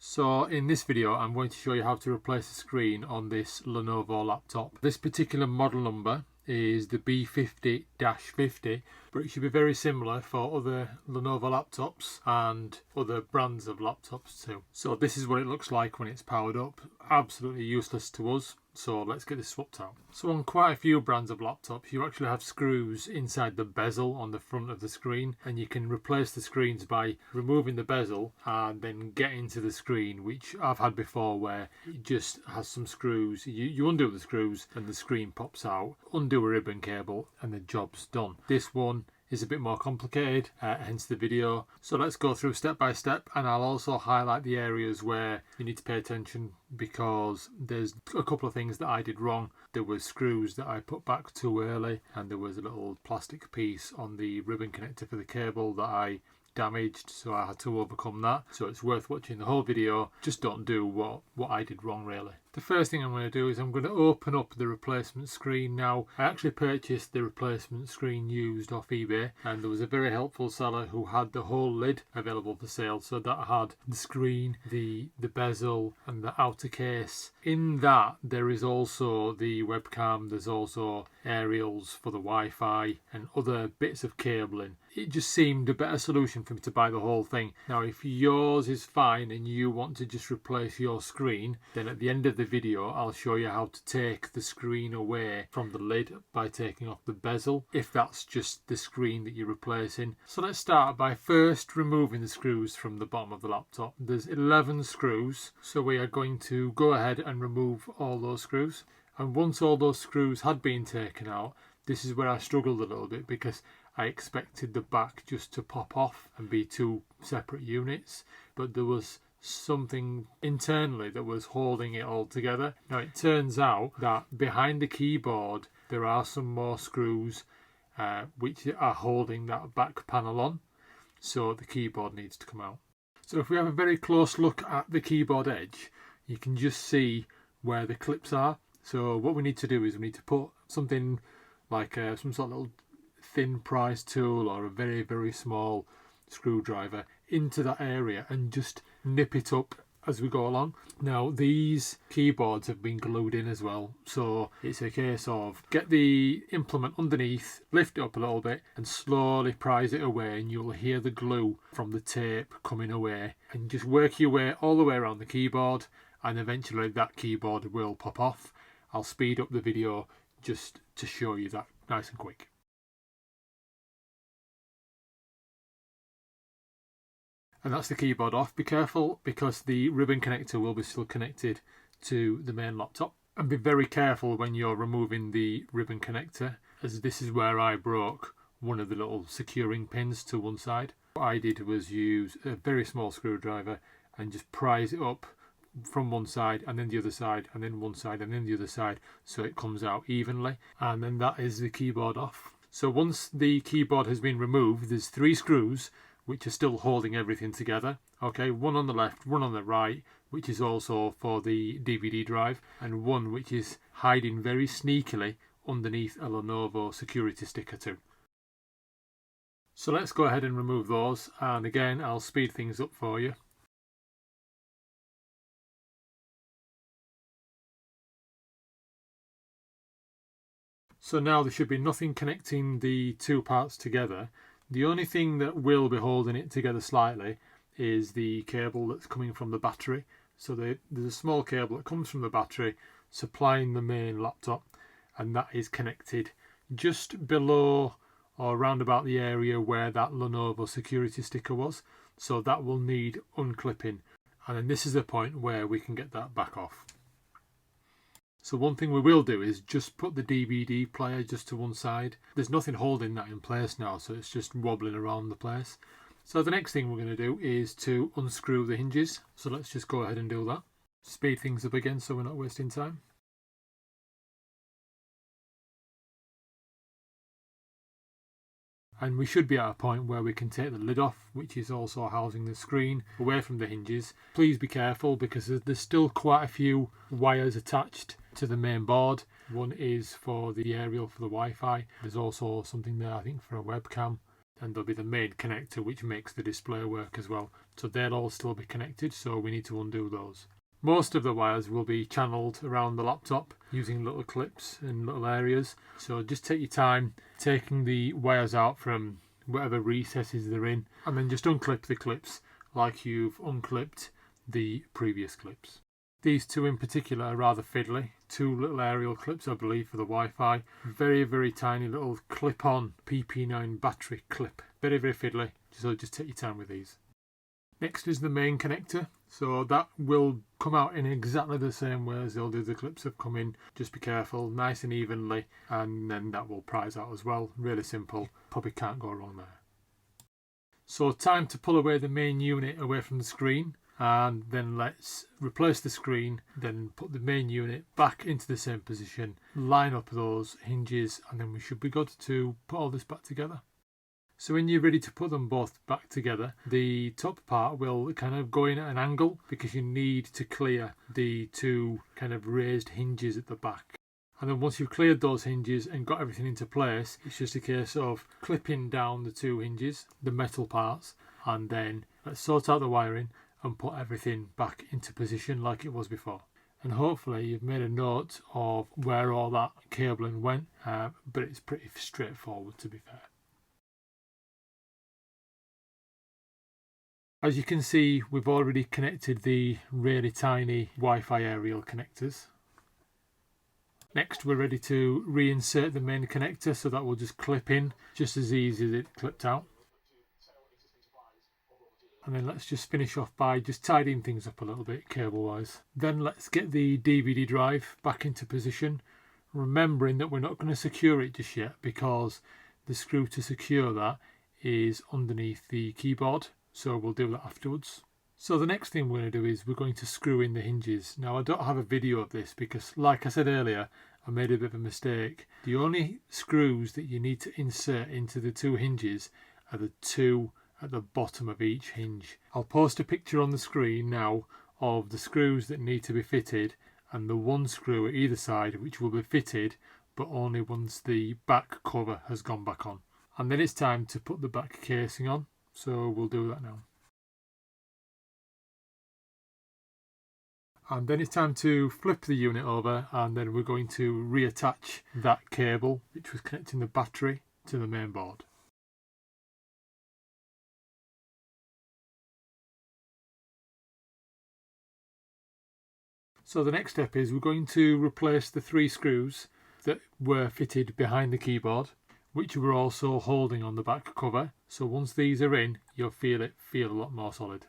So in this video I'm going to show you how to replace the screen on this Lenovo laptop. This particular model number is the B50-50, but it should be very similar for other Lenovo laptops and other brands of laptops too. So this is what it looks like when it's powered up. Absolutely useless to us. So let's get this swapped out. So on quite a few brands of laptops, you actually have screws inside the bezel on the front of the screen, and you can replace the screens by removing the bezel and then getting to the screen, which I've had before where it just has some screws. You undo the screws and the screen pops out, undo a ribbon cable and the job's done. This one is a bit more complicated, hence the video. So let's go through step by step, and I'll also highlight the areas where you need to pay attention because there's a couple of things that I did wrong. There were screws that I put back too early, and there was a little plastic piece on the ribbon connector for the cable that I damaged, so I had to overcome that. So it's worth watching the whole video. Just don't do what I did wrong really. The first thing I'm going to do is I'm going to open up the replacement screen. Now, I actually purchased the replacement screen used off eBay, and there was a very helpful seller who had the whole lid available for sale. So that had the screen, the bezel and the outer case. In that there is also the webcam, there's also aerials for the Wi-Fi and other bits of cabling. It just seemed a better solution for me to buy the whole thing. Now if yours is fine and you want to just replace your screen, then at the end of the video I'll show you how to take the screen away from the lid by taking off the bezel, if that's just the screen that you're replacing. So let's start by first removing the screws from the bottom of the laptop. There's 11 screws, so we are going to go ahead and remove all those screws. And once all those screws had been taken out, this is where I struggled a little bit because I expected the back just to pop off and be two separate units, but there was something internally that was holding it all together. Now it turns out that behind the keyboard there are some more screws which are holding that back panel on, so the keyboard needs to come out. So if we have a very close look at the keyboard edge, you can just see where the clips are. So what we need to do is we need to put something like some sort of little thin prise tool or a very, very small screwdriver into that area and just nip it up as we go along. Now these keyboards have been glued in as well, so it's a case of get the implement underneath, lift it up a little bit and slowly prise it away, and you'll hear the glue from the tape coming away, and just work your way all the way around the keyboard and eventually that keyboard will pop off. I'll speed up the video just to show you that nice and quick. And that's the keyboard off. Be careful because the ribbon connector will be still connected to the main laptop. And be very careful when you're removing the ribbon connector, as this is where I broke one of the little securing pins to one side. What I did was use a very small screwdriver and just prise it up from one side and then the other side and then one side and then the other side so it comes out evenly, and then that is the keyboard off. So once the keyboard has been removed, there's 3 screws which are still holding everything together. Okay, one on the left, one on the right, which is also for the DVD drive, and one which is hiding very sneakily underneath a Lenovo security sticker too. So let's go ahead and remove those, and again I'll speed things up for you. So now there should be nothing connecting the two parts together. The only thing that will be holding it together slightly is the cable that's coming from the battery. So there's a small cable that comes from the battery supplying the main laptop, and that is connected just below or around about the area where that Lenovo security sticker was. So that will need unclipping, and then this is the point where we can get that back off. So one thing we will do is just put the DVD player just to one side. There's nothing holding that in place now, so it's just wobbling around the place. So the next thing we're going to do is to unscrew the hinges. So let's just go ahead and do that. Speed things up again so we're not wasting time. And we should be at a point where we can take the lid off, which is also housing the screen, away from the hinges. Please be careful because there's still quite a few wires attached to the main board. One is for the aerial for the Wi-Fi. There's also something there I think for a webcam, and there'll be the main connector which makes the display work as well. so they'll all still be connected, so we need to undo those. Most of the wires will be channeled around the laptop using little clips and little areas, so just take your time taking the wires out from whatever recesses they're in, and then just unclip the clips like you've unclipped the previous clips. These two in particular are rather fiddly. Two little aerial clips, I believe, for the Wi-Fi. Very, very tiny little clip-on PP9 battery clip. Very, very fiddly, so just take your time with these. Next is the main connector. So that will come out in exactly the same way as all the other clips have come in. Just be careful, nice and evenly, and then that will prise out as well. Really simple, probably can't go wrong there. So time to pull away the main unit away from the screen, and then let's replace the screen, then put the main unit back into the same position, line up those hinges, and then we should be good to put all this back together. So when you're ready to put them both back together, the top part will kind of go in at an angle because you need to clear the two kind of raised hinges at the back. And then once you've cleared those hinges and got everything into place, it's just a case of clipping down the two hinges, the metal parts, and then let's sort out the wiring and put everything back into position like it was before. And hopefully you've made a note of where all that cabling went, but it's pretty straightforward, to be fair. As you can see, we've already connected the really tiny Wi-Fi aerial connectors. Next, we're ready to reinsert the main connector, so that will just clip in just as easy as it clipped out. And then let's just finish off by just tidying things up a little bit cable wise. Then let's get the DVD drive back into position, remembering that we're not going to secure it just yet because the screw to secure that is underneath the keyboard, so we'll do that afterwards. So the next thing we're going to do is we're going to screw in the hinges. Now I don't have a video of this because, like I said earlier, I made a bit of a mistake. The only screws that you need to insert into the two hinges are the two at the bottom of each hinge. I'll post a picture on the screen now of the screws that need to be fitted and the one screw at either side which will be fitted but only once the back cover has gone back on. And then it's time to put the back casing on, so we'll do that now. And then it's time to flip the unit over, and then we're going to reattach that cable which was connecting the battery to the main board. So the next step is we're going to replace the three screws that were fitted behind the keyboard, which were also holding on the back cover. So once these are in, you'll feel it feel a lot more solid.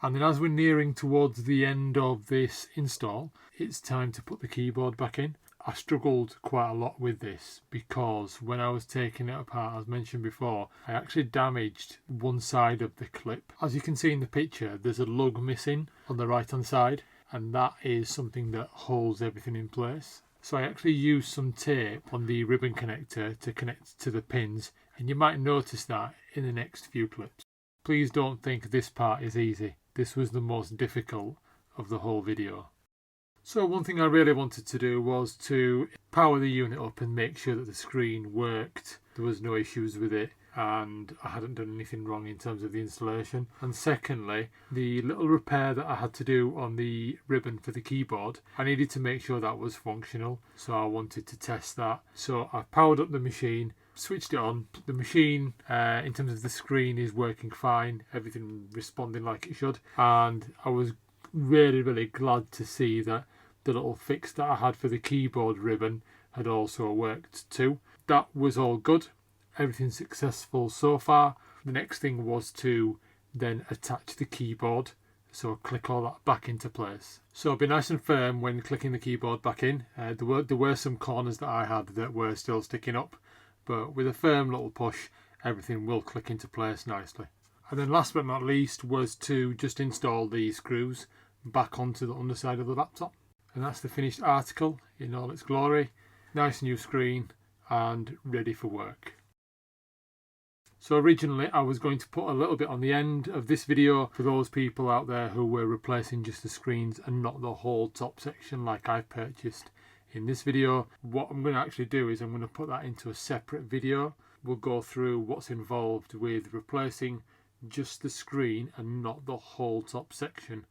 And then as we're nearing towards the end of this install, it's time to put the keyboard back in. I struggled quite a lot with this because when I was taking it apart, as mentioned before, I actually damaged one side of the clip. As you can see in the picture, there's a lug missing on the right hand side, and that is something that holds everything in place. So I actually used some tape on the ribbon connector to connect to the pins, and you might notice that in the next few clips. Please don't think this part is easy. This was the most difficult of the whole video. So one thing I really wanted to do was to power the unit up and make sure that the screen worked. There was no issues with it and I hadn't done anything wrong in terms of the installation. And secondly, the little repair that I had to do on the ribbon for the keyboard, I needed to make sure that was functional. So I wanted to test that. So I powered up the machine, switched it on. The machine, in terms of the screen, is working fine. Everything responding like it should. And I was really glad to see that the little fix that I had for the keyboard ribbon had also worked too. That was all good. Everything successful so far. The next thing was to then attach the keyboard. So click all that back into place. So be nice and firm when clicking the keyboard back in. There were some corners that I had that were still sticking up, but with a firm little push, everything will click into place nicely. And then last but not least was to just install the screws back onto the underside of the laptop. And that's the finished article in all its glory. Nice new screen and ready for work. So originally I was going to put a little bit on the end of this video for those people out there who were replacing just the screens and not the whole top section like I purchased in this video. What I'm going to actually do is I'm going to put that into a separate video. We'll go through what's involved with replacing just the screen and not the whole top section.